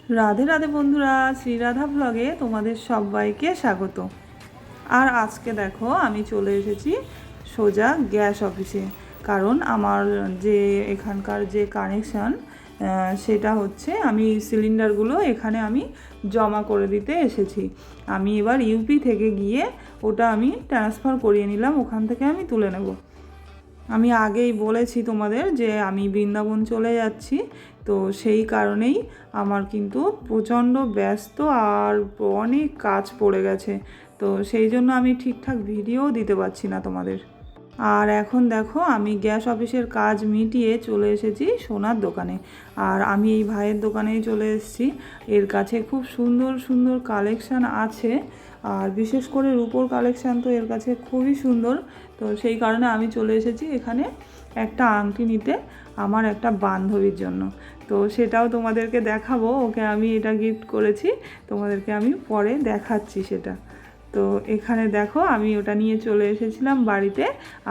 রাধে রাধে বন্ধুরা, শ্রীরাধা ব্লগে তোমাদের সবাইকে স্বাগত। আর আজকে দেখো আমি চলে এসেছি সোজা গ্যাস অফিসে। কারণ আমার যে এখানকার যে কানেকশান সেটা হচ্ছে আমি সিলিন্ডারগুলো এখানে আমি জমা করে দিতে এসেছি। আমি এবার ইউপি থেকে গিয়ে ওটা আমি ট্রান্সফার করিয়ে নিলাম, ওখান থেকে আমি তুলে নেব। আমি আগেই বলেছি তোমাদের যে আমি বৃন্দাবন চলে যাচ্ছি, তো সেই কারণেই আমার কিন্তু প্রচণ্ড ব্যস্ত আর অনেক কাজ পড়ে গেছে। তো সেই জন্য আমি ঠিকঠাক ভিডিও দিতে পারছি না তোমাদের। আর এখন দেখো আমি গ্যাস অফিসের কাজ মিটিয়ে চলে এসেছি সোনার দোকানে। আর আমি এই ভাইয়ের দোকানেই চলে এসেছি। এর কাছে খুব সুন্দর সুন্দর কালেকশান আছে, আর বিশেষ করে রূপোর কালেকশান তো এর কাছে খুবই সুন্দর। তো সেই কারণে আমি চলে এসেছি এখানে একটা আংটি নিতে আমার একটা বান্ধবীর জন্য। তো সেটাও তোমাদেরকে দেখাবো, ওকে আমি এটা গিফট করেছি, তোমাদেরকে আমি পরে দেখাচ্ছি সেটা। তো এখানে দেখো আমি ওটা নিয়ে চলে এসেছিলাম বাড়িতে,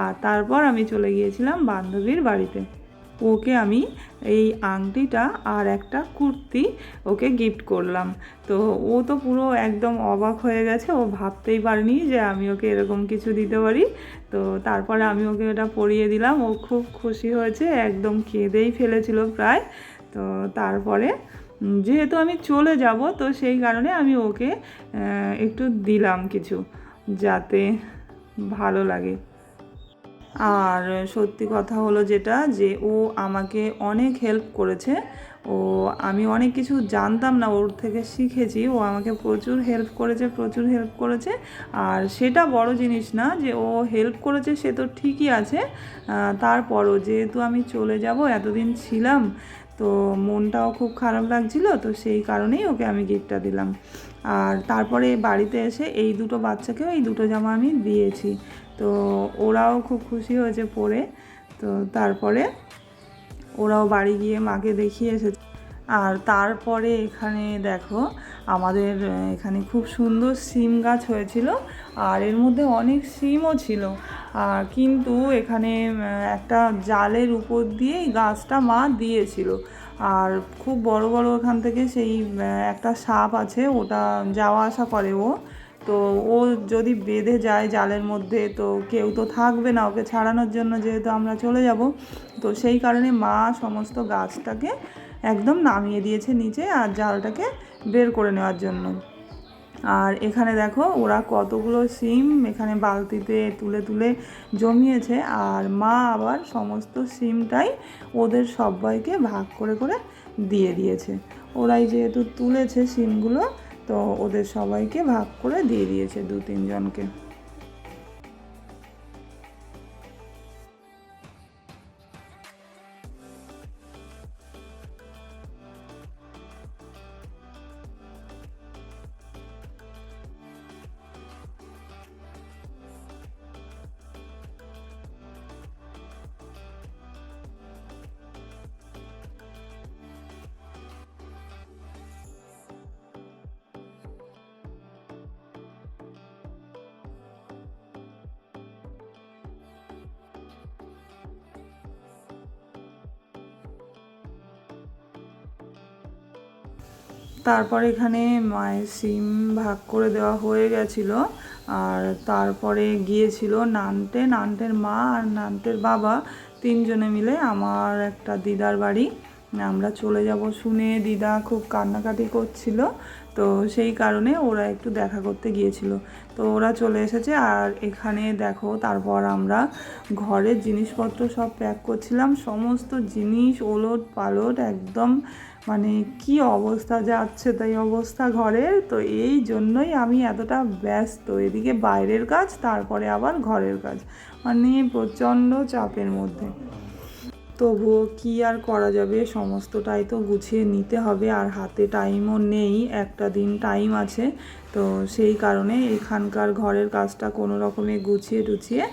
আর তারপর আমি চলে গিয়েছিলাম বান্ধবীর বাড়িতে। ওকে আমি এই আংটিটা আর একটা কুর্তি ওকে গিফট করলাম। তো ও তো পুরো একদম অবাক হয়ে গেছে, ও ভাবতেই পারেনি যে আমি ওকে এরকম কিছু দিতে পারি। তো তারপরে আমি ওকে ওটা পরিয়ে দিলাম, ও খুব খুশি হয়েছে, একদম কেঁদেই ফেলেছিল প্রায়। তো তারপরে যেহেতু আমি চলে যাব, তো সেই কারণে আমি ওকে একটু দিলাম কিছু, যাতে ভালো লাগে। আর সত্যি কথা হলো যেটা, যে ও আমাকে অনেক হেল্প করেছে। ও আমি অনেক কিছু জানতাম না, ওর থেকে শিখেছি। ও আমাকে প্রচুর হেল্প করেছে, প্রচুর হেল্প করেছে। আর সেটা বড় জিনিস না যে ও হেল্প করেছে, সে তো ঠিকই আছে। তারপরও যেহেতু আমি চলে যাব, এতদিন ছিলাম, তো মনটাও খুব খারাপ লাগছিল, তো সেই কারণেই ওকে আমি গিফটটা দিলাম। আর তারপরে বাড়িতে এসে এই দুটো বাচ্চাকেও এই দুটো জামা আমি দিয়েছি। তো ওরাও খুব খুশি হয়েছে পরে। তো তারপরে ওরাও বাড়ি গিয়ে মাকে দেখিয়ে এসেছে। আর তারপরে এখানে দেখো আমাদের এখানে খুব সুন্দর সিম গাছ হয়েছিল, আর এর মধ্যে অনেক সিমও ছিল। কিন্তু এখানে একটা জালের উপর দিয়েই গাছটা মা দিয়েছিল। আর খুব বড় বড় এখান থেকে সেই একটা সাপ আছে, ওটা যাওয়া আসা করে। তো ও যদি বেঁধে যায় জালের মধ্যে, তো কেউ তো থাকবে না ওকে ছাড়ানোর জন্য, যেহেতু আমরা চলে যাব। তো সেই কারণে মা সমস্ত গাছটাকে একদম নামিয়ে দিয়েছে নিচে, আর জালটাকে বের করে নেওয়ার জন্য। আর এখানে দেখো ওরা কতগুলো সিম এখানে বালতিতে তুলে তুলে জমিয়েছে, আর মা আবার সমস্ত সিমটাই ওদের সবাইকে ভাগ করে করে দিয়ে দিয়েছে। ওরাই যেহেতু তুলেছে সিমগুলো, তো ওদের সবাইকে ভাগ করে দিয়ে দিয়েছে, 2-3 জনকে। তারপর এখানে মায়ের সিম ভাগ করে দেওয়া হয়ে গেছিলো। আর তারপরে গিয়েছিল নান্টের মা আর নান্টের বাবা 3 জনে মিলে আমার একটা দিদার বাড়ি। আমরা চলে যাব শুনে দিদা খুব কান্নাকাটি করছিল, তো সেই কারণে ওরা একটু দেখা করতে গিয়েছিল। তো ওরা চলে এসেছে। আর এখানে দেখো তারপর আমরা ঘরের জিনিসপত্র সব প্যাক করছিলাম, সমস্ত জিনিস ওলট পালট একদম, মানে কি অবস্থা যাচ্ছে তাই অবস্থা ঘরের। তো এই জন্যই আমি এতটা ব্যস্ত, এদিকে বাইরের কাজ, তারপরে আবার ঘরের কাজ, মানে প্রচণ্ড চাপের মধ্যে। তবুও কি আর করা যাবে, সমস্তটাই তো গুছিয়ে নিতে হবে, আর হাতে টাইমও নেই, একটা দিন টাইম আছে। তো সেই কারণে এখানকার ঘরের কাজটা কোনো রকমে গুছিয়ে টুছিয়ে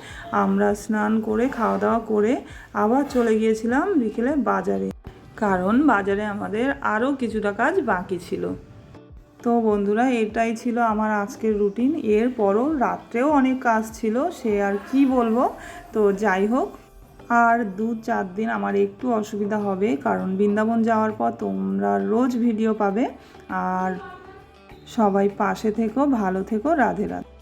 আমরা স্নান করে খাওয়া দাওয়া করে আবার চলে গিয়েছিলাম বিকেলে বাজারে, কারণ বাজারে আমাদের আরও কিছুটা কাজ বাকি ছিল। তো বন্ধুরা, এটাই ছিল আমার আজকের রুটিন। এরপরও রাত্রেও অনেক কাজ ছিল, সে আর কি বলবো। তো যাই হোক, আর 2-4 দিন আমার একটু অসুবিধা হবে, কারণ বৃন্দাবন যাওয়ার পর তোমরা রোজ ভিডিও পাবে। আর সবাই পাশে থেকো, ভালো থেকো, রাধে রাধে।